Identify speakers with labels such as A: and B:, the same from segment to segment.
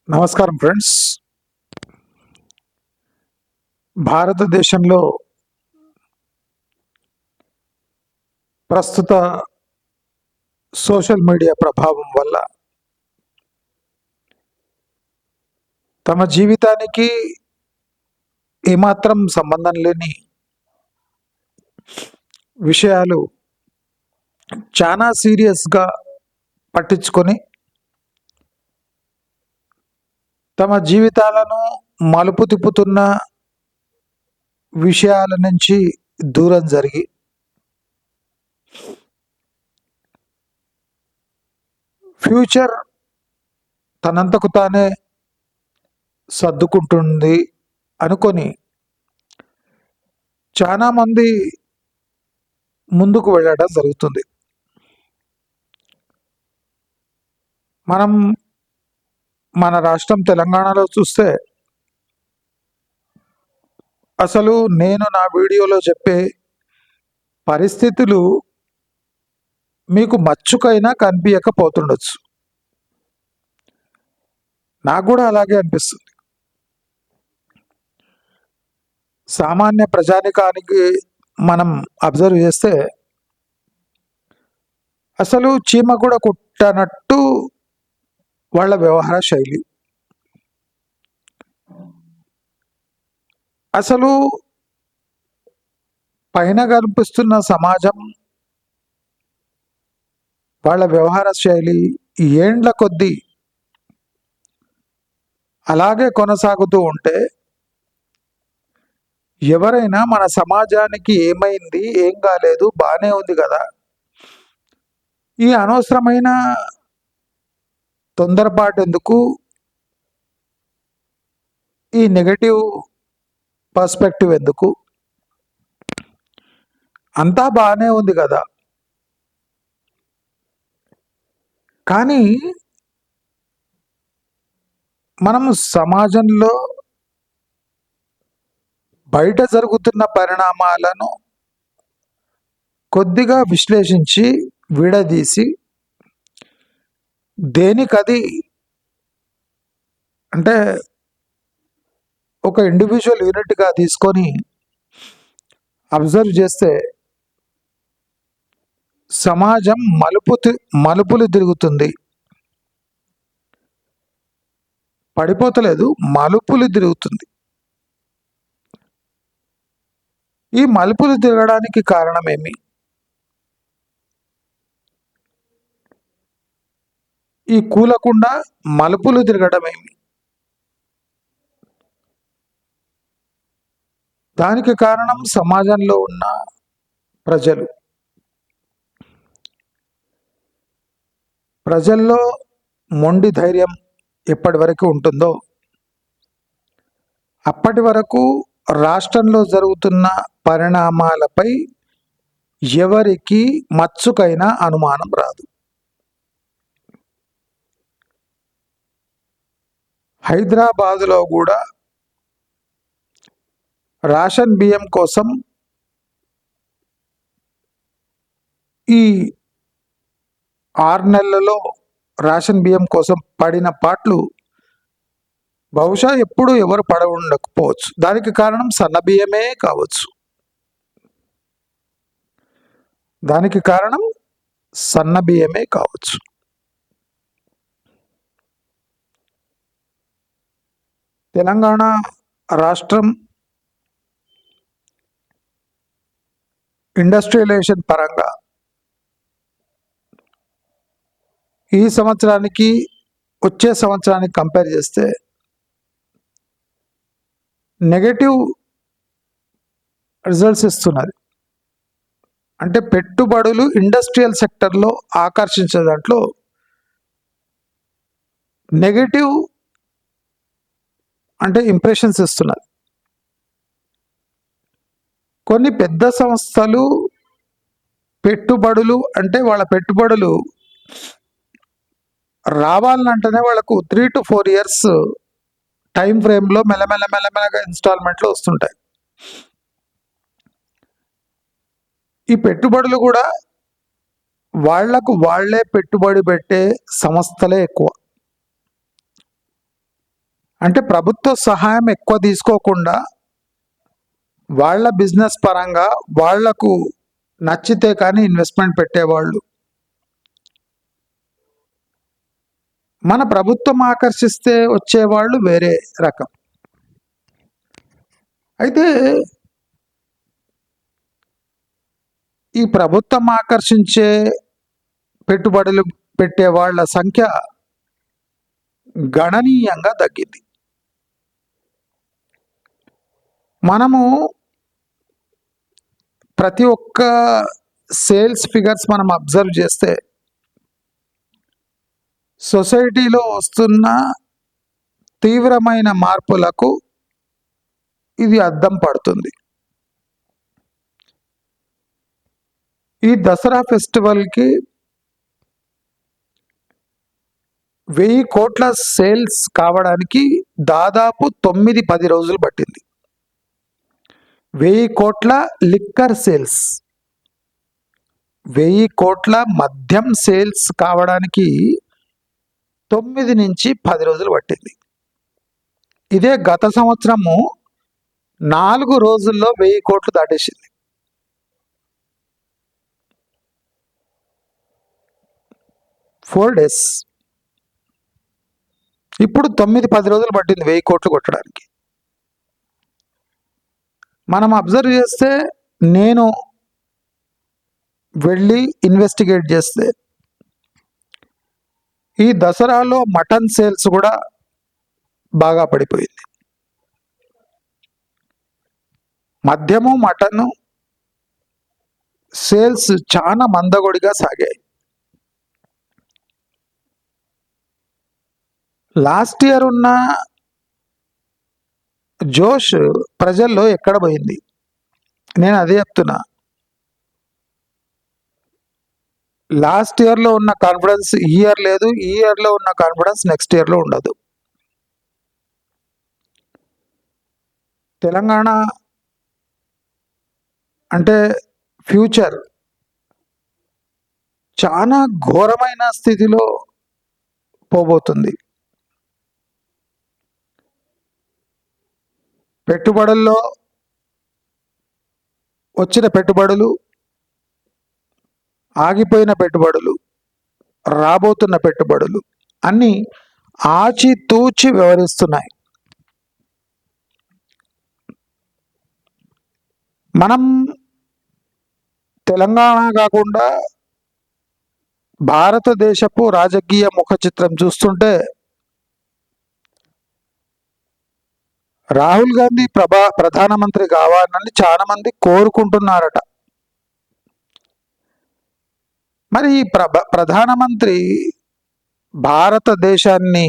A: నమస్కారం ఫ్రెండ్స్. భారతదేశంలో ప్రస్తుత సోషల్ మీడియా ప్రభావం వల్ల తమ జీవితానికి ఏమాత్రం సంబంధం లేని విషయాలు చాలా సీరియస్గా పట్టించుకొని తమ జీవితాలను మలుపు తిప్పుతున్న విషయాల నుంచి దూరం జరిగి ఫ్యూచర్ తనంతకు తానే సర్దుకుంటుంది అనుకొని చాలామంది ముందుకు వెళ్ళడం జరుగుతుంది. మనం మన రాష్ట్రం తెలంగాణలో చూస్తే అసలు నేను నా వీడియోలో చెప్పే పరిస్థితులు మీకు మచ్చుకైనా కనిపించకపోతుండొచ్చు. నాకు కూడా అలాగే అనిపిస్తుంది. సామాన్య ప్రజానికానికి మనం అబ్జర్వ్ చేస్తే అసలు చీమ కూడా కుట్టనట్టు వాళ్ళ వ్యవహార శైలి. అసలు పైన కనిపిస్తున్న సమాజం వాళ్ళ వ్యవహార శైలి ఏండ్ల కొద్దీ అలాగే కొనసాగుతూ ఉంటే ఎవరైనా మన సమాజానికి ఏమైంది, ఏం కాలేదు, బాగానే ఉంది కదా, ఈ అనవసరమైన తొందరపాటు ఎందుకు, ఈ నెగటివ్ పర్స్పెక్టివ్ ఎందుకు, అంతా బాగానే ఉంది కదా. కానీ మనం సమాజంలో బయట జరుగుతున్న పరిణామాలను కొద్దిగా విశ్లేషించి విడదీసి దేనికది అంటే ఒక ఇండివిజువల్ యూనిట్గా తీసుకొని అబ్జర్వ్ చేస్తే సమాజం మలుపులు తిరుగుతుంది. పడిపోతలేదు, మలుపులు తిరుగుతుంది. ఈ మలుపులు తిరగడానికి కారణమేమి? ఈ కూలకుండా మలుపులు తిరగడమేమి? దానికి కారణం సమాజంలో ఉన్న ప్రజలు. ప్రజల్లో మొండి ధైర్యం ఎప్పటి వరకు ఉంటుందో అప్పటి వరకు రాష్ట్రంలో జరుగుతున్న పరిణామాలపై ఎవరికి మచ్చుకైనా అనుమానం రాదు. హైదరాబాదులో కూడా రేషన్ బియ్యం కోసం ఈ 6 నెలలలో రేషన్ బియ్యం కోసం పడిన పాటలు బహుశా ఎప్పుడు ఎవరు పడ ఉండకపోవచ్చు. దానికి కారణం సన్న బియ్యమే కావచ్చు. దానికి కారణం సన్న బియ్యమే కావచ్చు. తెలంగాణ రాష్ట్రం ఇండస్ట్రియలైజేషన్ పరంగా ఈ సంవత్సరానికి వచ్చే సంవత్సరానికి కంపేర్ చేస్తే నెగటివ్ రిజల్ట్స్ ఇస్తున్నది. అంటే పెట్టుబడులు ఇండస్ట్రియల్ సెక్టర్లో ఆకర్షించే దాంట్లో నెగటివ్ అంటే ఇంప్రెషన్స్ ఇస్తున్నది. కొన్ని పెద్ద సంస్థలు పెట్టుబడులు అంటే వాళ్ళ పెట్టుబడులు రావాలంటేనే వాళ్ళకు 3 to 4 years టైం ఫ్రేమ్లో మెల్లమెల్లగా ఇన్స్టాల్మెంట్లు వస్తుంటాయి. ఈ పెట్టుబడులు కూడా వాళ్లకు వాళ్లే పెట్టుబడి పెట్టే సంస్థలే ఎక్కువ. అంటే ప్రభుత్వ సహాయం ఎక్కువ తీసుకోకుండా వాళ్ళ బిజినెస్ పరంగా వాళ్లకు నచ్చితే కానీ ఇన్వెస్ట్మెంట్ పెట్టేవాళ్ళు. మన ప్రభుత్వం ఆకర్షిస్తే వచ్చేవాళ్ళు వేరే రకం. అయితే ఈ ప్రభుత్వం ఆకర్షించే పెట్టుబడులు పెట్టే వాళ్ళ సంఖ్య గణనీయంగా తగ్గింది. మనము ప్రతి ఒక్క సేల్స్ ఫిగర్స్ మనం అబ్జర్వ్ చేస్తే సొసైటీలో వస్తున్న తీవ్రమైన మార్పులకు ఇది అద్దం పడుతుంది. ఈ దసరా ఫెస్టివల్కి 1000 కోట్ల సేల్స్ కావడానికి దాదాపు 9-10 రోజులు పట్టింది. 1000 కోట్ల లిక్కర్ సేల్స్, 1000 కోట్ల మద్యం సేల్స్ కావడానికి 9 నుంచి 10 రోజులు పట్టింది. ఇదే గత సంవత్సరము 4 రోజుల్లో 1000 కోట్లు దాటేసింది. Four days. ఇప్పుడు 9-10 రోజులు పట్టింది 1000 కోట్లు కొట్టడానికి. మనం అబ్జర్వ్ చేస్తే, నేను వెళ్ళి ఇన్వెస్టిగేట్ చేస్తే ఈ దసరాలో మటన్ సేల్స్ కూడా బాగా పడిపోయింది. మద్యము మటను సేల్స్ చాలా మందగొడిగా సాగాయి. లాస్ట్ ఇయర్ ఉన్న జోష్ ప్రజల్లో ఎక్కడ పోయింది? నేను అదే చెప్తున్నా. లాస్ట్ ఇయర్లో ఉన్న కాన్ఫిడెన్స్ ఈ ఇయర్ లేదు, ఈ ఇయర్లో ఉన్న కాన్ఫిడెన్స్ నెక్స్ట్ ఇయర్లో ఉండదు. తెలంగాణ అంటే ఫ్యూచర్ చాలా ఘోరమైన స్థితిలో పోబోతుంది. పెట్టుబడుల్లో వచ్చిన పెట్టుబడులు, ఆగిపోయిన పెట్టుబడులు, రాబోతున్న పెట్టుబడులు అన్నీ ఆచితూచి వ్యవహరిస్తున్నాయి. మనం తెలంగాణ కాకుండా భారతదేశపు రాజకీయ ముఖ చిత్రం చూస్తుంటే రాహుల్ గాంధీ ప్రధానమంత్రి కావాలని చాలా మంది కోరుకుంటున్నారట. మరి ఈ ప్రధానమంత్రి భారతదేశాన్ని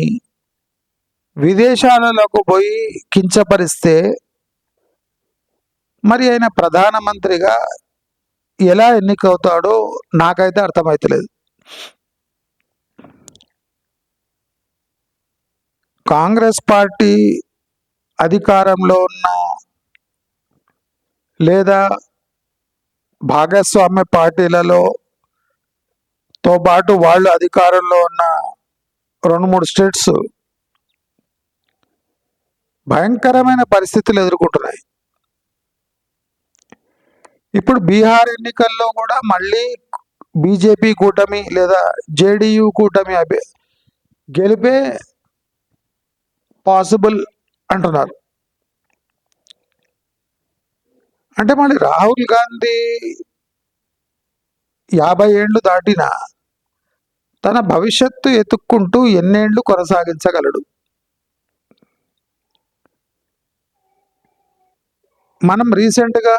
A: విదేశాలకు పోయి కించపరిస్తే మరి ఆయన ప్రధానమంత్రిగా ఎలా ఎన్నికవుతాడో నాకైతే అర్థమవుతలేదు. కాంగ్రెస్ పార్టీ అధికారంలో ఉన్న లేదా భాగస్వామ్య పార్టీలలో తో పాటు వాళ్ళు అధికారంలో ఉన్న 2-3 స్టేట్స్ భయంకరమైన పరిస్థితులు ఎదుర్కొంటున్నాయి. ఇప్పుడు బీహార్ ఎన్నికల్లో కూడా మళ్ళీ బీజేపీ కూటమి లేదా జేడీయూ కూటమి గెలిపే పాసిబుల్ అంటున్నారు. అంటే మళ్ళీ రాహుల్ గాంధీ 50 ఏళ్ళు దాటినా తన భవిష్యత్తు ఎత్తుక్కుంటూ ఎన్నేళ్లు కొనసాగించగలడు? మనం రీసెంట్గా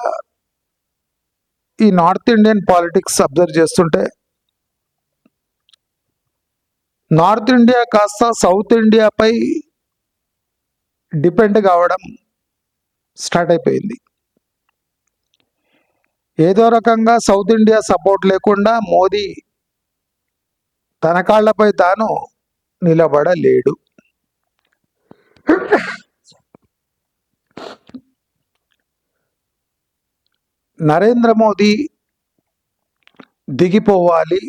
A: ఈ నార్త్ ఇండియన్ పాలిటిక్స్ అబ్జర్వ్ చేస్తుంటే నార్త్ ఇండియా కాస్త సౌత్ ఇండియాపై డిపెండ్ కావడం స్టార్ట్ అయిపోయింది. ఏదో రకంగా సౌత్ ఇండియా సపోర్ట్ లేకుండా మోదీ తన కాళ్లపై తాను నిలబడలేడు. నరేంద్ర మోదీ దిగిపోవాలి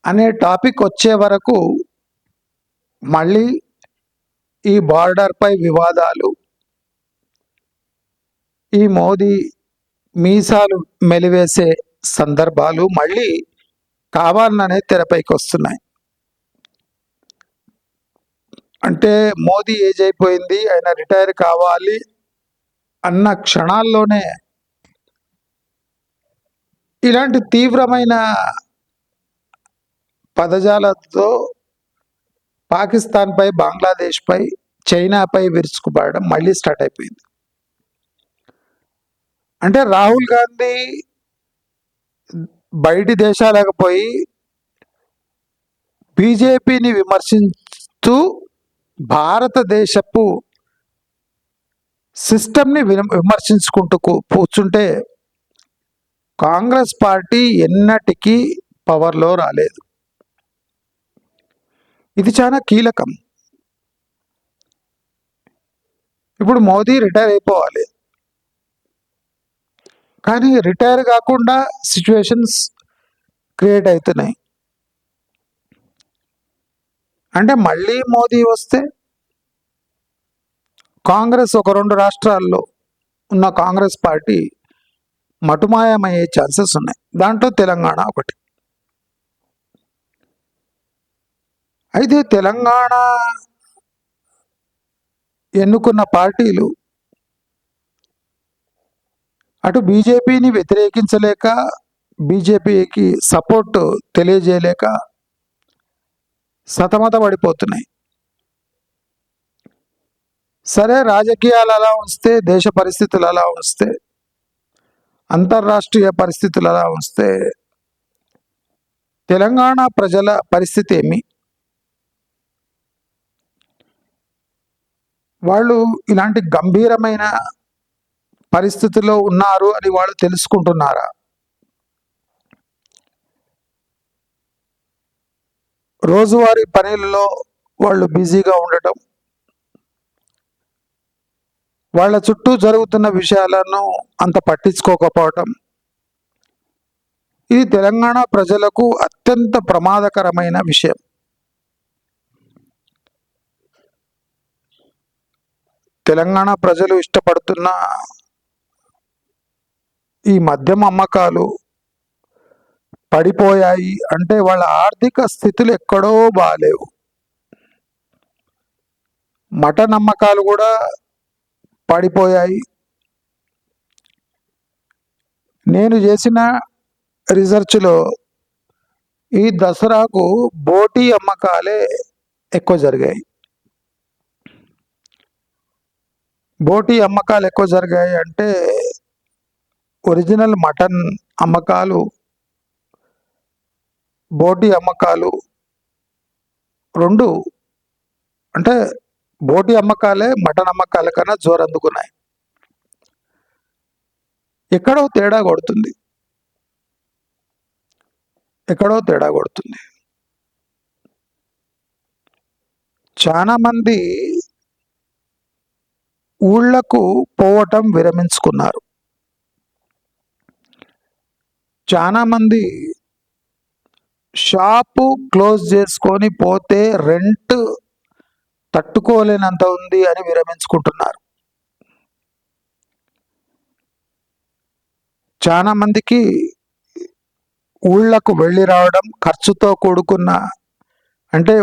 A: అనే టాపిక్ వచ్చే వరకు మళ్ళీ ఈ బార్డర్పై వివాదాలు, ఈ మోదీ మీసాలు మెలివేసే సందర్భాలు మళ్ళీ కావాలనే తెరపైకి వస్తున్నాయి. అంటే మోదీ ఏజ్ అయిపోయింది, ఆయన రిటైర్ కావాలి అన్న క్షణాల్లోనే ఇలాంటి తీవ్రమైన పదజాలతో పాకిస్తాన్పై, బంగ్లాదేశ్పై, చైనాపై విరుచుకుపడడం మళ్ళీ స్టార్ట్ అయిపోయింది. అంటే రాహుల్ గాంధీ బయటి దేశాలకు పోయి బీజేపీని విమర్శిస్తూ భారతదేశపు సిస్టమ్ని విమర్శించుకుంటూ కూర్చుంటే కాంగ్రెస్ పార్టీ ఎన్నటికీ పవర్లో రాలేదు. ఇది చాలా కీలకం. ఇప్పుడు మోదీ రిటైర్ అయిపోవాలి, కానీ రిటైర్ కాకుండా సిచ్యువేషన్స్ క్రియేట్ అవుతున్నాయి. అంటే మళ్ళీ మోదీ వస్తే కాంగ్రెస్ ఒక 2 రాష్ట్రాల్లో ఉన్న కాంగ్రెస్ పార్టీ మటుమాయమయ్యే ఛాన్సెస్ ఉన్నాయి. దాంట్లో తెలంగాణ ఒకటి. అయితే తెలంగాణ ఎన్నుకున్న పార్టీలు అటు బీజేపీని వ్యతిరేకించలేక, బీజేపీకి సపోర్ట్ తెలియజేయలేక సతమతపడిపోతున్నాయి. సరే, రాజకీయాలు అలా వస్తే, దేశ పరిస్థితులు అలా వస్తే, అంతర్రాష్ట్రీయ పరిస్థితులు అలా వస్తే తెలంగాణ ప్రజల పరిస్థితి ఏమి? వాళ్ళు ఇలాంటి గంభీరమైన పరిస్థితుల్లో ఉన్నారు అని వాళ్ళు తెలుసుకుంటున్నారా? రోజువారీ పనులలో వాళ్ళు బిజీగా ఉండటం, వాళ్ళ చుట్టూ జరుగుతున్న విషయాలను అంత పట్టించుకోకపోవటం, ఇది తెలంగాణ ప్రజలకు అత్యంత ప్రమాదకరమైన విషయం. తెలంగాణ ప్రజలు ఇష్టపడుతున్న ఈ మద్యం అమ్మకాలు పడిపోయాయి అంటే వాళ్ళ ఆర్థిక స్థితులు ఎక్కడో బాలేవు. మటన్ అమ్మకాలు కూడా పడిపోయాయి. నేను చేసిన రీసెర్చ్లో ఈ దసరాకు బోటీ అమ్మకాలే ఎక్కువ జరిగాయి. బోటీ అమ్మకాలు ఎక్కువ జరిగాయి అంటే ఒరిజినల్ మటన్ అమ్మకాలు, బోటీ అమ్మకాలు రెండు, అంటే బోటీ అమ్మకాలే మటన్ అమ్మకాల కన్నా జోరందుకున్నాయి. ఎక్కడో తేడా కొడుతుంది, ఎక్కడో తేడా కొడుతుంది. చాలా మంది ఊళ్ళకు పోవటం విరమించుకున్నారు. చాలా మంది షాపు క్లోజ్ చేసుకొని పోతే రెంట్ తట్టుకోలేనంత ఉంది అని విరమించుకుంటున్నారు. చాలా మందికి ఊళ్ళకు వెళ్ళి రావడం ఖర్చుతో కూడుకున్న, అంటే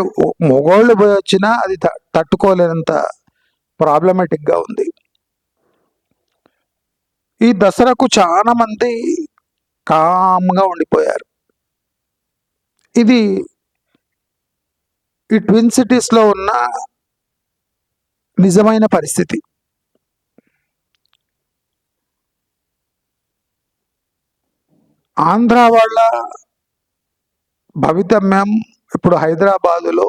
A: మొగోళ్ళు పోయి వచ్చినా అది తట్టుకోలేనంత ప్రాబ్లమేటిక్గా ఉంది. ఈ దసరాకు చాలా మంది కామ్గా ఉండిపోయారు. ఇది ఈ ట్విన్ సిటీస్లో ఉన్న నిజమైన పరిస్థితి. ఆంధ్ర వాళ్ళ భవితమ్యం ఇప్పుడు హైదరాబాదులో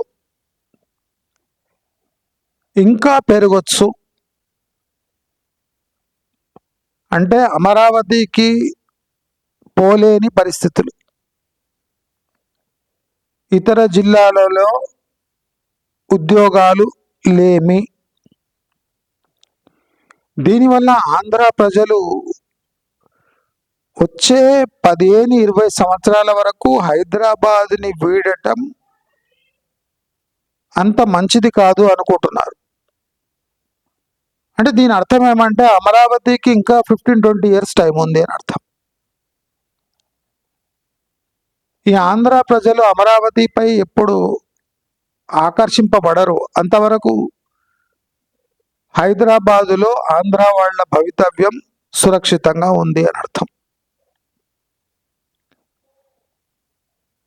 A: ఇంకా పెరగొచ్చు. అంటే అమరావతికి పోలేని పరిస్థితులు. ఇతర జిల్లాలలో ఉద్యోగాలు లేమి. దీనివల్ల ఆంధ్ర ప్రజలు వచ్చే 15-20 సంవత్సరాల వరకు హైదరాబాద్ని వీడటం అంత మంచిది కాదు అనుకుంటున్నారు. అంటే దీని అర్థం ఏమంటే అమరావతికి ఇంకా 15-20 ఇయర్స్ టైం ఉంది అని అర్థం. ఈ ఆంధ్ర ప్రజలు అమరావతిపై ఎప్పుడు ఆకర్షింపబడరు. అంతవరకు హైదరాబాదులో ఆంధ్ర వాళ్ళ భవితవ్యం సురక్షితంగా ఉంది అని అర్థం.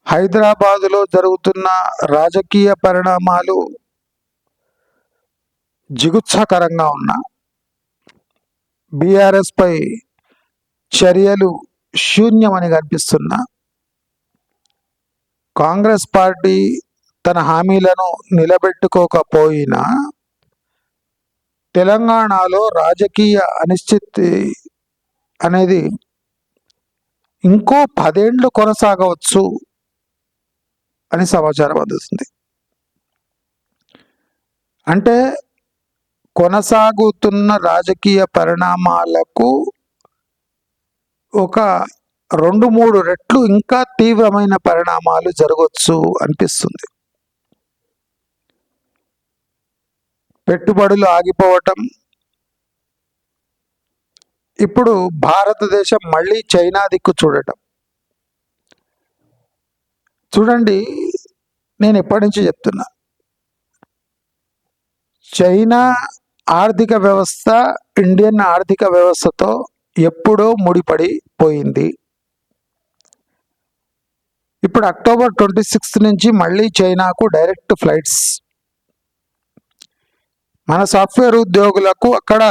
A: హైదరాబాదులో జరుగుతున్న రాజకీయ పరిణామాలు జిగుత్సాకరంగా ఉన్న బీఆర్ఎస్ పై చర్యలు శూన్యమని కనిపిస్తున్నా, కాంగ్రెస్ పార్టీ తన హామీలను నిలబెట్టుకోకపోయినా తెలంగాణలో రాజకీయ అనిశ్చితి అనేది ఇంకో 10 ఏళ్ళు కొనసాగవచ్చు అని సమాచారం అందుతుంది. అంటే కొనసాగుతున్న రాజకీయ పరిణామాలకు ఒక 2-3 రెట్లు ఇంకా తీవ్రమైన పరిణామాలు జరగవచ్చు అనిపిస్తుంది. పెట్టుబడులు ఆగిపోవటం, ఇప్పుడు భారతదేశం మళ్ళీ చైనా దిక్కు చూడటం. చూడండి, నేను ఎప్పటి నుంచి చెప్తున్నా, చైనా ఆర్థిక వ్యవస్థ ఇండియన్ ఆర్థిక వ్యవస్థతో ఎప్పుడో ముడిపడిపోయింది. ఇప్పుడు October 26 నుంచి మళ్ళీ చైనాకు డైరెక్ట్ ఫ్లైట్స్. మన సాఫ్ట్వేర్ ఉద్యోగులకు అక్కడ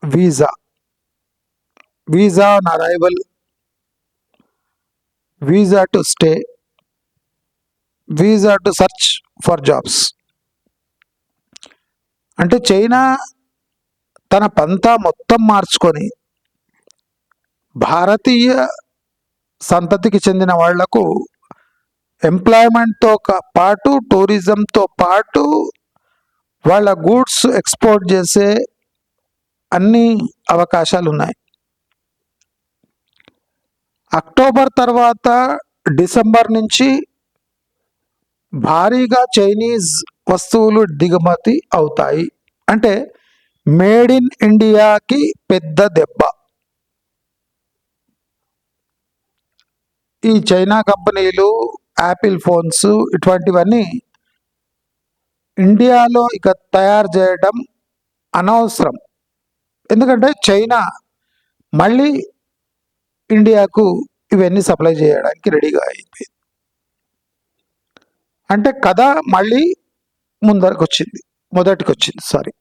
A: visa on arrival, visa to stay, visa to search for jobs. అంటే చైనా తన పంతా మొత్తం మార్చుకొని భారతీయ సంతతికి చెందిన వాళ్లకు ఎంప్లాయ్మెంట్తో పాటు టూరిజంతో పాటు వాళ్ళ గూడ్స్ ఎక్స్పోర్ట్ చేసే అన్ని అవకాశాలు ఉన్నాయి. అక్టోబర్ తర్వాత డిసెంబర్ నుంచి భారీగా చైనీస్ వస్తువులు దిగుమతి అవుతాయి. అంటే మేడ్ ఇన్ ఇండియాకి పెద్ద దెబ్బ. ఈ చైనా కంపెనీలు, యాపిల్ ఫోన్స్ ఇటువంటివన్నీ ఇండియాలో ఇక తయారు చేయడం అనవసరం. ఎందుకంటే చైనా మళ్ళీ ఇండియాకు ఇవన్నీ సప్లై చేయడానికి రెడీగా అయిపోయింది. అంటే కథ మళ్ళీ మొదటికి వచ్చింది.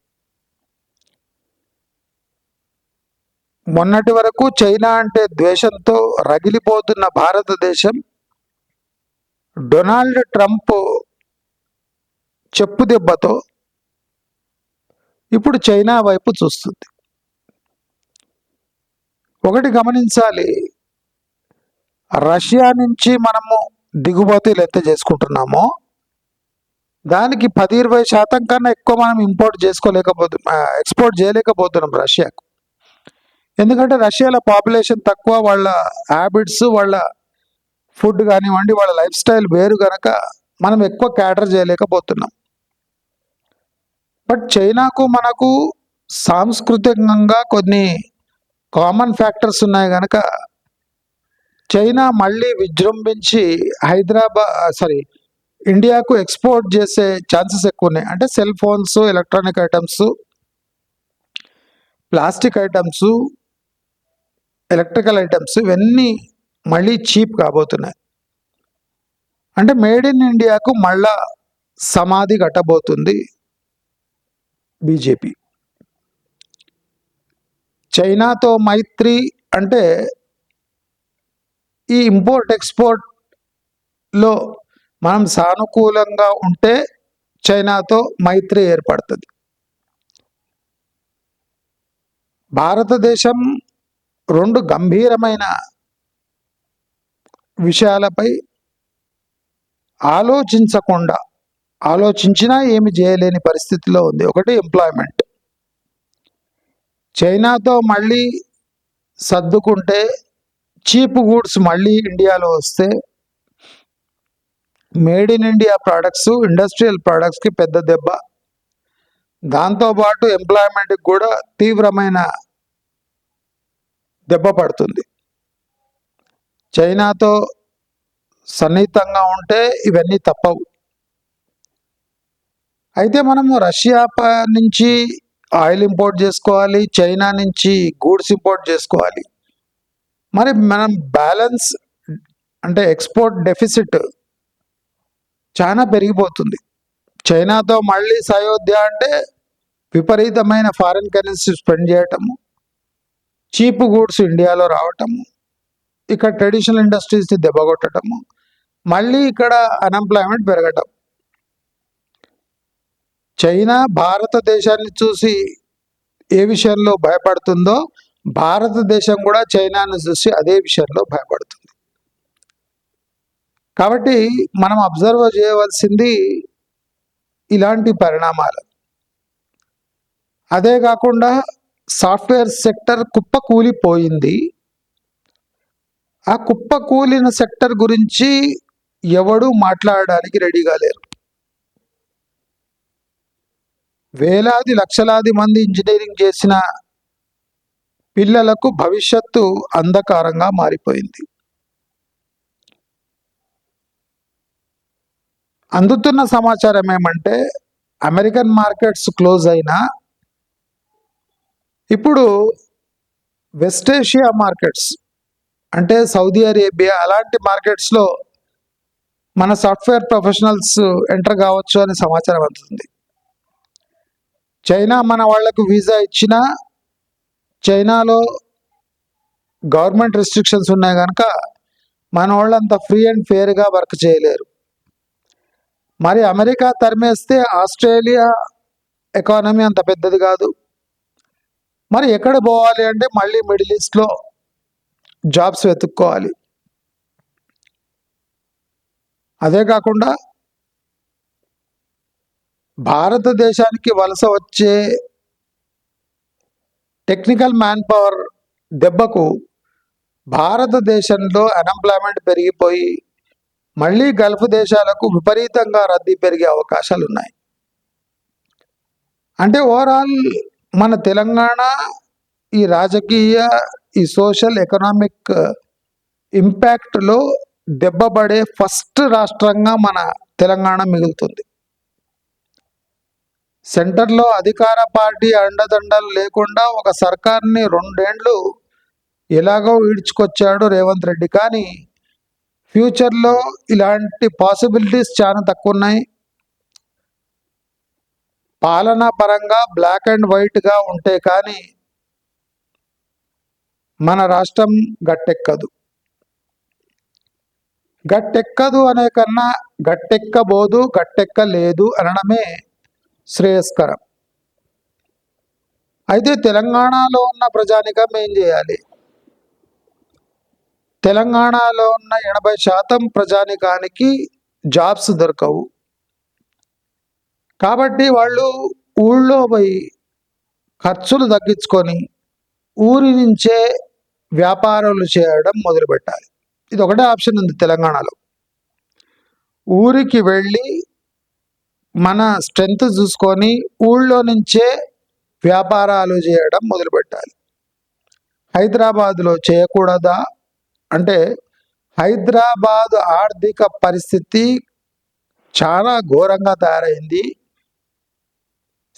A: మొన్నటి వరకు చైనా అంటే ద్వేషంతో రగిలిపోతున్న భారతదేశం డొనాల్డ్ ట్రంప్ చెప్పు దెబ్బతో ఇప్పుడు చైనా వైపు చూస్తుంది. ఒకటి గమనించాలి, రష్యా నుంచి మనము దిగుమతులు ఎంత చేసుకుంటున్నామో దానికి 10-20% కన్నా ఎక్కువ మనం ఎక్స్పోర్ట్ చేయలేకపోతున్నాం రష్యాకు. ఎందుకంటే రష్యాలో పాపులేషన్ తక్కువ, వాళ్ళ హ్యాబిట్స్, వాళ్ళ ఫుడ్ కానివ్వండి, వాళ్ళ లైఫ్ స్టైల్ వేరు కనుక మనం ఎక్కువ క్యాటర్ చేయలేకపోతున్నాం. బట్ చైనాకు మనకు సాంస్కృతికంగా కొన్ని కామన్ ఫ్యాక్టర్స్ ఉన్నాయి కనుక చైనా మళ్ళీ విజృంభించి ఇండియాకు ఎక్స్పోర్ట్ చేసే ఛాన్సెస్ ఎక్కువ ఉన్నాయి. అంటే cell phones, electronic items, plastic items, electrical items ఇవన్నీ మళ్ళీ చీప్ కాబోతున్నాయి. అంటే మేడ్ ఇన్ ఇండియాకు మళ్ళా సమాధి కట్టబోతుంది బీజేపీ. చైనాతో మైత్రి అంటే ఈ ఇంపోర్ట్ ఎక్స్పోర్ట్లో మనం సానుకూలంగా ఉంటే చైనాతో మైత్రి ఏర్పడుతుంది. భారతదేశం 2 గంభీరమైన విషయాలపై ఆలోచించినా ఏమి చేయలేని పరిస్థితిలో ఉంది. ఒకటి ఎంప్లాయ్మెంట్. చైనాతో మళ్ళీ సర్దుకుంటే, చీప్ గూడ్స్ మళ్ళీ ఇండియాలో వస్తే made in India products, industrial ప్రోడక్ట్స్కి పెద్ద దెబ్బ. దాంతోపాటు ఎంప్లాయ్మెంట్కి కూడా తీవ్రమైన దెబ్బ పడుతుంది. చైనాతో సన్నిహితంగా ఉంటే ఇవన్నీ తప్పవు. అయితే మనము రష్యా నుంచి ఆయిల్ ఇంపోర్ట్ చేసుకోవాలి, చైనా నుంచి గూడ్స్ ఇంపోర్ట్ చేసుకోవాలి. మరి మనం బ్యాలెన్స్ అంటే ఎక్స్పోర్ట్ డెఫిసిట్ చాలా పెరిగిపోతుంది. చైనాతో మళ్ళీ సయోధ్య అంటే విపరీతమైన ఫారిన్ కరెన్సీ స్పెండ్ చేయటము, చీప్ గూడ్స్ ఇండియాలో రావటము, ఇక్కడ ట్రెడిషనల్ ఇండస్ట్రీస్ని దెబ్బకొట్టడము, మళ్ళీ ఇక్కడ అన్ఎంప్లాయ్మెంట్ పెరగటం. చైనా భారతదేశాన్ని చూసి ఏ విషయంలో భయపడుతుందో భారతదేశం కూడా చైనాను చూసి అదే విషయంలో భయపడుతుంది. కాబట్టి మనం అబ్జర్వ్ చేయవలసింది ఇలాంటి పరిణామాలు. అదే కాకుండా సాఫ్ట్వేర్ సెక్టర్ కుప్పకూలిపోయింది. ఆ కుప్పకూలిన సెక్టర్ గురించి ఎవడు మాట్లాడడానికి రెడీగా లేరు. వేలాది లక్షలాది మంది ఇంజనీరింగ్ చేసిన పిల్లలకు భవిష్యత్తు అంధకారంగా మారిపోయింది. అందుతున్న సమాచారం ఏమంటే అమెరికన్ మార్కెట్స్ క్లోజ్ అయినా ఇప్పుడు వెస్ట్ ఏషియా మార్కెట్స్ అంటే సౌదీ అరేబియా అలాంటి మార్కెట్స్లో మన సాఫ్ట్వేర్ ప్రొఫెషనల్స్ ఎంటర్ కావచ్చు అనే సమాచారం అందుతుంది. చైనా మన వాళ్లకు వీసా ఇచ్చినా చైనాలో గవర్నమెంట్ రెస్ట్రిక్షన్స్ ఉన్నాయి కనుక మన వాళ్ళంతా ఫ్రీ అండ్ ఫేర్గా వర్క్ చేయలేరు. మరి అమెరికా తరిమేస్తే ఆస్ట్రేలియా ఎకానమీ అంత పెద్దది కాదు. మరి ఎక్కడ పోవాలి అంటే మళ్ళీ మిడిల్ ఈస్ట్లో జాబ్స్ వెతుక్కోవాలి. అదే కాకుండా భారతదేశానికి వలస వచ్చే టెక్నికల్ మ్యాన్ పవర్ దెబ్బకు భారతదేశంలో అన్ఎంప్లాయ్మెంట్ పెరిగిపోయి మళ్ళీ గల్ఫ్ దేశాలకు విపరీతంగా రద్దీ పెరిగే అవకాశాలు ఉన్నాయి. అంటే ఓవరాల్ మన తెలంగాణ ఈ రాజకీయ ఈ సోషల్ ఎకనామిక్ ఇంపాక్ట్లో దెబ్బపడే ఫస్ట్ రాష్ట్రంగా మన తెలంగాణ మిగులుతుంది. సెంటర్లో అధికార పార్టీ అండదండలు లేకుండా ఒక సర్కార్ని 2 ఏళ్ళు ఎలాగో ఈడ్చుకొచ్చాడు రేవంత్ రెడ్డి. కానీ ఫ్యూచర్లో ఇలాంటి పాసిబిలిటీస్ చాలా తక్కువ ఉన్నాయి. పాలనా పరంగా బ్లాక్ అండ్ వైట్గా ఉంటే కానీ మన రాష్ట్రం గట్టెక్కదు. గట్టెక్కదు అనే కన్నా గట్టెక్కబోదు, గట్టెక్కలేదు అనడమే శ్రేయస్కరం. అయితే తెలంగాణలో ఉన్న ప్రజానికం ఏం చేయాలి? తెలంగాణలో ఉన్న 80% ప్రజానికానికి జాబ్స్ దొరకవు. కాబట్టి వాళ్ళు ఊళ్ళో పోయి ఖర్చులు తగ్గించుకొని ఊరి నుంచే వ్యాపారాలు చేయడం మొదలుపెట్టాలి. ఇది ఒకటే ఆప్షన్ ఉంది తెలంగాణలో. ఊరికి వెళ్ళి మన స్ట్రెంగ్త్ చూసుకొని ఊళ్ళో నుంచే వ్యాపారాలు చేయడం మొదలుపెట్టాలి. హైదరాబాదులో చేయకూడదా అంటే హైదరాబాద్ ఆర్థిక పరిస్థితి చాలా ఘోరంగా తయారైంది.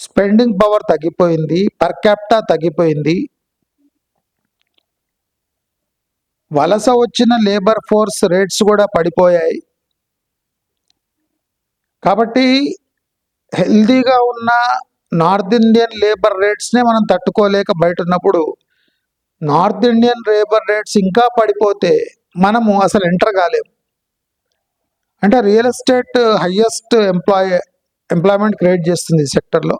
A: స్పెండింగ్ పవర్ తగ్గిపోయింది, పర్ క్యాపిటా తగ్గిపోయింది. వలస వచ్చిన లేబర్ ఫోర్స్ రేట్స్ కూడా పడిపోయాయి. కాబట్టి హెల్దీగా ఉన్న నార్త్ ఇండియన్ లేబర్ రేట్స్నే మనం తట్టుకోలేక బయట ఉన్నప్పుడు నార్త్ ఇండియన్ లేబర్ రేట్స్ ఇంకా పడిపోతే మనము అసలు ఎంటర్ కాలేము. అంటే real estate highest employment create చేస్తుంది ఈ సెక్టర్లో.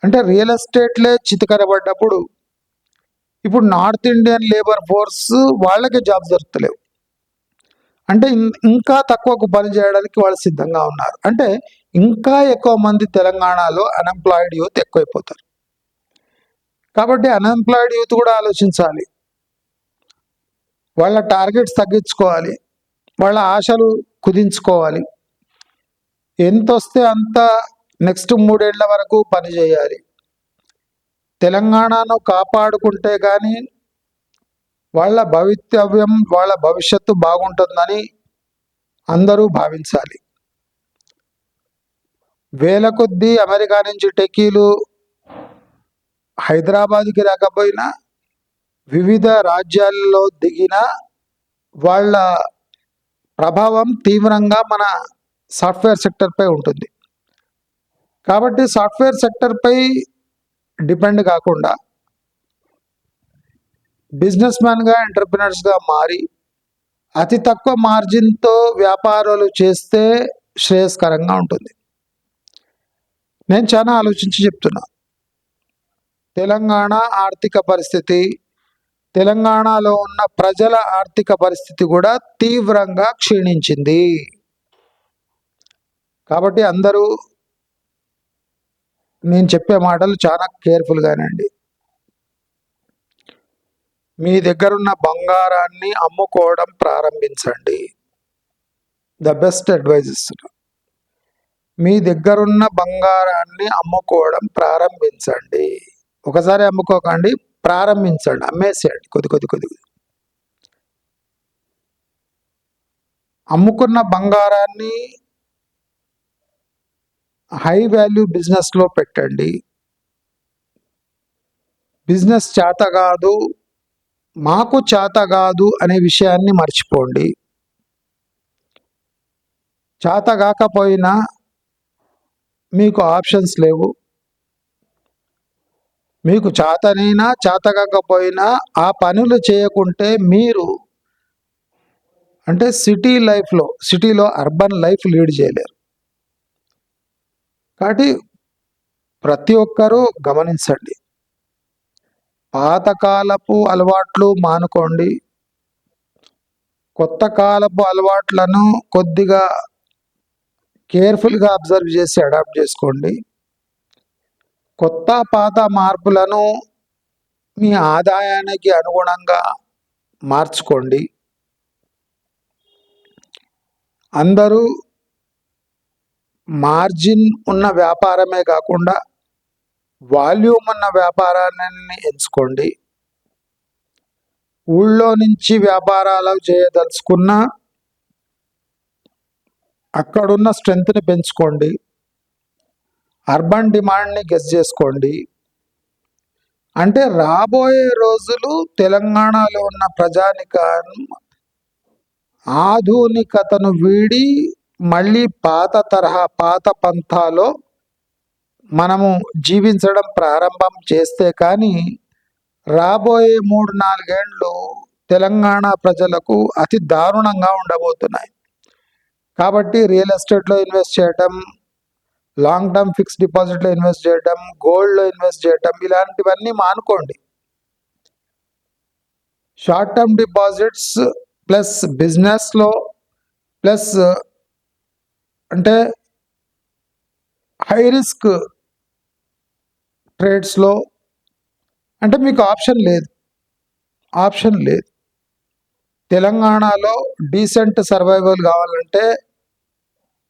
A: అంటే రియల్ ఎస్టేట్లే చితికరబడ్డప్పుడు ఇప్పుడు నార్త్ ఇండియన్ లేబర్ ఫోర్స్ వాళ్ళకే జాబ్స్ దొరకలేవు. అంటే ఇంకా తక్కువకు పని చేయడానికి వాళ్ళు సిద్ధంగా ఉన్నారు. అంటే ఇంకా ఎక్కువ మంది తెలంగాణలో అన్ఎంప్లాయిడ్ యూత్ ఎక్కువైపోతారు. కాబట్టి అన్ఎంప్లాయిడ్ యూత్ కూడా ఆలోచించాలి. వాళ్ళ టార్గెట్స్ తగ్గించుకోవాలి, వాళ్ళ ఆశలు కుదించుకోవాలి. ఎంత వస్తే అంత నెక్స్ట్ 3 ఏళ్ల వరకు పనిచేయాలి. తెలంగాణను కాపాడుకుంటే కానీ వాళ్ళ భవితవ్యం, వాళ్ళ భవిష్యత్తు బాగుంటుందని అందరూ భావించాలి. వేల కొద్దీ అమెరికా నుంచి టెక్కీలు హైదరాబాద్కి రాకపోయినా వివిధ రాజ్యాల్లో దిగిన వాళ్ళ ప్రభావం తీవ్రంగా మన సాఫ్ట్వేర్ సెక్టర్పై ఉంటుంది. కాబట్టి సాఫ్ట్వేర్ సెక్టర్పై డిపెండ్ కాకుండా బిజినెస్ మ్యాన్గా, ఎంటర్ప్రినర్స్గా మారి అతి తక్కువ మార్జిన్తో వ్యాపారాలు చేస్తే శ్రేయస్కరంగా ఉంటుంది. నేను చాలా ఆలోచించి చెప్తున్నా. తెలంగాణ ఆర్థిక పరిస్థితి, తెలంగాణలో ఉన్న ప్రజల ఆర్థిక పరిస్థితి కూడా తీవ్రంగా క్షీణించింది. కాబట్టి అందరూ నేను చెప్పే మాటలు చాలా కేర్ఫుల్గానండి. మీ దగ్గరున్న బంగారాన్ని అమ్ముకోవడం ప్రారంభించండి. ద బెస్ట్ అడ్వైజ్ ఇస్తున్నా. మీ దగ్గరున్న బంగారాన్ని అమ్ముకోవడం ప్రారంభించండి. ఒకసారి అమ్ముకోకండి, ప్రారంభించండి. అమ్మేసేయండి కొద్ది. అమ్ముకున్న బంగారాన్ని హై వాల్యూ బిజినెస్లో పెట్టండి. బిజినెస్ చేత కాదు, మాకు చేత కాదు అనే విషయాన్ని మర్చిపోండి. చేత కాకపోయినా మీకు ఆప్షన్స్ లేవు. మీకు చేతనైనా చేత కాకపోయినా ఆ పనులు చేయకుంటే మీరు అంటే సిటీలో అర్బన్ లైఫ్ లీడ్ చేయలేరు. కాబట్టి ప్రతి ఒక్కరూ గమనించండి. పాతకాలపు అలవాట్లు మానుకోండి. కొత్త కాలపు అలవాట్లను కొద్దిగా కేర్ఫుల్గా అబ్జర్వ్ చేసి అడాప్ట్ చేసుకోండి. కొత్త పాత మార్పులను మీ ఆదాయానికి అనుగుణంగా మార్చుకోండి. అందరూ మార్జిన్ ఉన్న వ్యాపారమే కాకుండా వాల్యూమ్ ఉన్న వ్యాపారాన్ని ఎంచుకోండి. ఊళ్ళో నుంచి వ్యాపారాలు చేయదలుచుకున్న అక్కడున్న స్ట్రెంగ్త్ని పెంచుకోండి. అర్బన్ డిమాండ్ని గెస్ చేసుకోండి. అంటే రాబోయే రోజులు తెలంగాణలో ఉన్న ప్రజానికాన్ని ఆధునికతను వీడి మళ్ళీ పాత తరహా, పాత పంథాలో మనము జీవించడం ప్రారంభం చేస్తే కానీ రాబోయే 3-4 ఏళ్ళు తెలంగాణ ప్రజలకు అతి దారుణంగా ఉండబోతున్నాయి. కాబట్టి రియల్ ఎస్టేట్లో ఇన్వెస్ట్ చేయటం, లాంగ్ టర్మ్ ఫిక్స్డ్ డిపాజిట్లో ఇన్వెస్ట్ చేయటం, గోల్డ్లో ఇన్వెస్ట్ చేయటం, ఇలాంటివన్నీ మానుకోండి. షార్ట్ టర్మ్ డిపాజిట్స్ ప్లస్ బిజినెస్లో ప్లస్ అంటే హై రిస్క్ ట్రేడ్స్లో అంటే మీకు ఆప్షన్ లేదు. తెలంగాణలో డీసెంట్ సర్వైవల్ కావాలంటే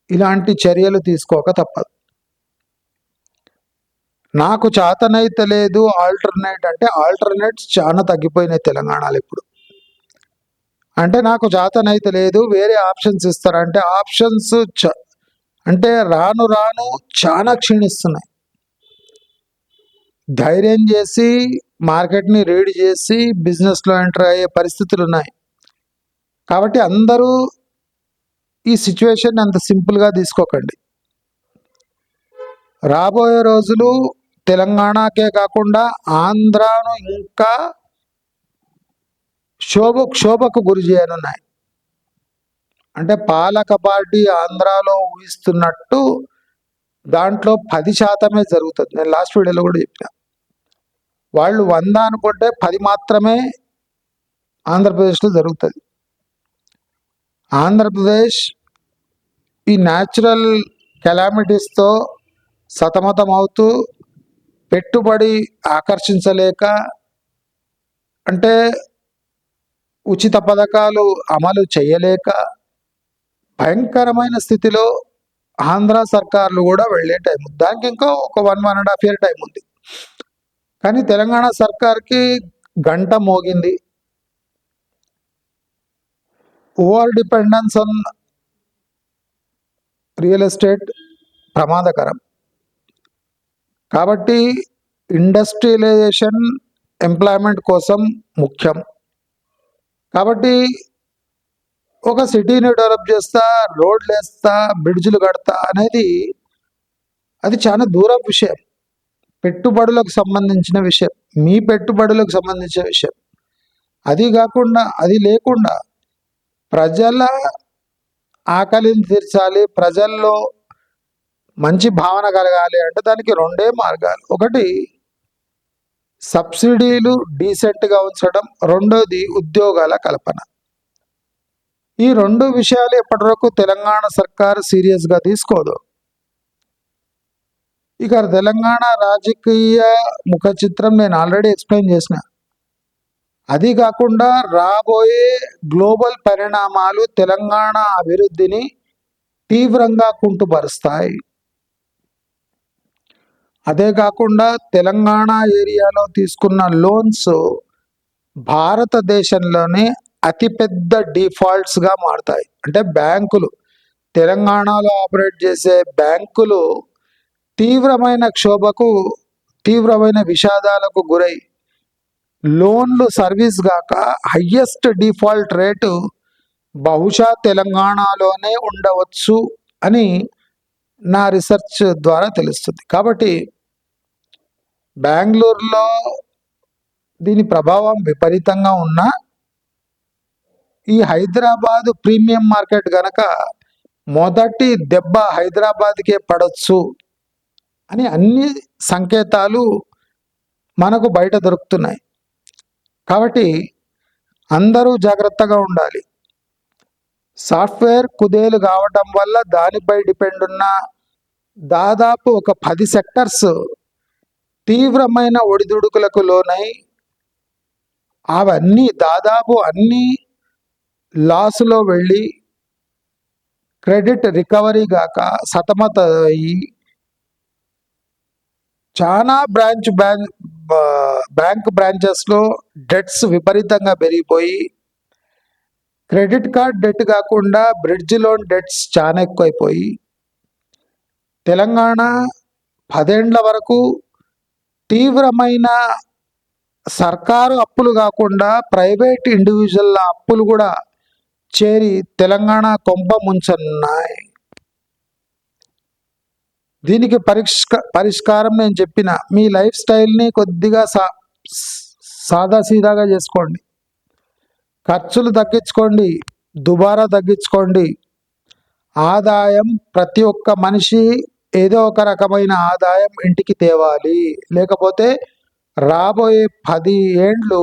A: ఇలాంటి చర్యలు తీసుకోక తప్పదు. నాకు చేతనైతే లేదు ఆల్టర్నేట్స్ చాలా తగ్గిపోయినాయి తెలంగాణలో ఇప్పుడు. అంటే నాకు చేతనైతే లేదు, వేరే ఆప్షన్స్ ఇస్తారంటే ఆప్షన్స్ అంటే రాను చాలా క్షీణిస్తున్నాయి. ధైర్యం చేసి మార్కెట్ని రీడ్ చేసి బిజినెస్లో ఎంటర్ అయ్యే పరిస్థితులు ఉన్నాయి. కాబట్టి అందరూ ఈ సిచ్యువేషన్ అంత సింపుల్గా తీసుకోకండి. రాబోయే రోజులు తెలంగాణకే కాకుండా ఆంధ్రాను ఇంకా క్షోభకు గురి చేయనున్నాయి. అంటే పాలక పార్టీ ఆంధ్రాలో ఊహిస్తున్నట్టు దాంట్లో 10% జరుగుతుంది. నేను లాస్ట్ వీడియోలో కూడా చెప్పిన, వాళ్ళు 100 అనుకుంటే 10 మాత్రమే ఆంధ్రప్రదేశ్లో జరుగుతుంది. ఆంధ్రప్రదేశ్ ఈ న్యాచురల్ కెలామిటీస్తో సతమతం అవుతూ పెట్టుబడి ఆకర్షించలేక, అంటే ఉచిత పథకాలు అమలు చేయలేక, భయంకరమైన స్థితిలో ఆంధ్ర సర్కార్లు కూడా వెళ్ళే టైం ఉంది. దానికి ఇంకా ఒక 1.5 ఇయర్ టైం ఉంది. కానీ తెలంగాణ సర్కార్కి గంట మోగింది. Over dependence on real estate ప్రమాదకరం. కాబట్టి ఇండస్ట్రియలైజేషన్ ఎంప్లాయ్మెంట్ కోసం ముఖ్యం. కాబట్టి ఒక సిటీని డెవలప్ చేస్తా, రోడ్లు వేస్తా, బ్రిడ్జ్లు కడతా అనేది అది చాలా దూరం విషయం. పెట్టుబడులకు సంబంధించిన విషయం, మీ పెట్టుబడులకు సంబంధించిన విషయం. అది కాకుండా, అది లేకుండా ప్రజల ఆకలిని తీర్చాలి, ప్రజల్లో మంచి భావన కలగాలి అంటే దానికి రెండే మార్గాలు. ఒకటి సబ్సిడీలు డీసెంట్గా ఉంచడం, రెండోది ఉద్యోగాల కల్పన. ఈ రెండు విషయాలు ఎప్పటివరకు తెలంగాణ సర్కారు సీరియస్గా తీసుకోదు. ఇక తెలంగాణ రాజకీయ ముఖ చిత్రం నేను ఆల్రెడీ ఎక్స్ప్లెయిన్ చేసిన. అది కాకుండా రాబోయే గ్లోబల్ పరిణామాలు తెలంగాణ అభివృద్ధిని తీవ్రంగా కుంటుపరుస్తాయి. అదే కాకుండా తెలంగాణ ఏరియాలో తీసుకున్న లోన్స్ భారతదేశంలోనే అతిపెద్ద డిఫాల్ట్స్గా మారుతాయి. అంటే బ్యాంకులు, తెలంగాణలో ఆపరేట్ చేసే బ్యాంకులు తీవ్రమైన క్షోభకు, తీవ్రమైన విషాదాలకు గురై లోన్లు సర్వీస్ గాక హయ్యెస్ట్ డిఫాల్ట్ రేటు బహుశా తెలంగాణలోనే ఉండవచ్చు అని నా రీసెర్చ్ ద్వారా తెలుస్తుంది. కాబట్టి బెంగళూరులో దీని ప్రభావం విపరీతంగా ఉన్నా ఈ హైదరాబాదు ప్రీమియం మార్కెట్ గనక మొదటి దెబ్బ హైదరాబాద్కే పడవచ్చు అని అన్ని సంకేతాలు మనకు బయట దొరుకుతున్నాయి. కాబట్టి అందరూ జాగ్రత్తగా ఉండాలి. సాఫ్ట్వేర్ కుదేలు కావటం వల్ల దానిపై డిపెండ్ ఉన్న దాదాపు ఒక 10 సెక్టర్స్ తీవ్రమైన ఒడిదుడుకులకు లోనై అవన్నీ దాదాపు అన్నీ లాస్లో వెళ్ళి క్రెడిట్ రికవరీ గాక సతమత అయ్యి చాలా బ్యాంక్ బ్రాంచెస్లో డెట్స్ విపరీతంగా పెరిగిపోయి క్రెడిట్ కార్డ్ డెట్ కాకుండా బ్రిడ్జ్ లోన్ డెట్స్ చాలా ఎక్కువైపోయి తెలంగాణ 10 ఏళ్ల వరకు తీవ్రమైన సర్కారు అప్పులు కాకుండా ప్రైవేట్ ఇండివిజువల్ అప్పులు కూడా చేరి తెలంగాణ కొంప ముంచనున్నాయి. దీనికి పరిష్కారం నేను చెప్పిన, మీ లైఫ్ స్టైల్ని కొద్దిగా సాదాసీదాగా చేసుకోండి, ఖర్చులు తగ్గించుకోండి, దుబారా తగ్గించుకోండి. ఆదాయం ప్రతి ఒక్క మనిషి ఏదో ఒక రకమైన ఆదాయం ఇంటికి తేవాలి, లేకపోతే రాబోయే 10 ఏండ్లు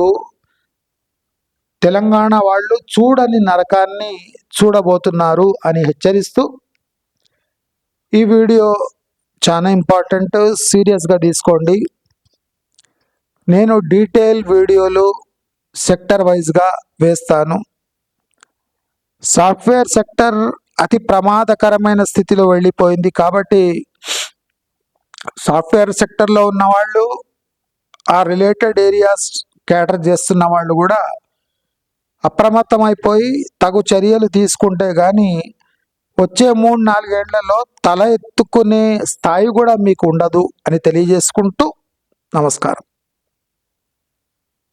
A: తెలంగాణ వాళ్ళు చూడని నరకాన్ని చూడబోతున్నారు అని హెచ్చరిస్తూ ఈ వీడియో చాలా ఇంపార్టెంట్, సీరియస్గా తీసుకోండి. నేను డీటెయిల్ వీడియోలు సెక్టర్ వైజ్గా వేస్తాను. సాఫ్ట్వేర్ సెక్టర్ అతి ప్రమాదకరమైన స్థితిలో వెళ్ళిపోయింది. కాబట్టి సాఫ్ట్వేర్ సెక్టర్లో ఉన్న వాళ్ళు, ఆ రిలేటెడ్ ఏరియాస్ క్యాటర్ చేస్తున్న వాళ్ళు కూడా అప్రమత్తమైపోయి తగు చర్యలు తీసుకుంటే కానీ వచ్చే 3-4 ఏళ్లలో తల ఎత్తుకునే స్థాయి కూడా మీకు ఉండదు అని తెలియజేసుకుంటూ నమస్కారం.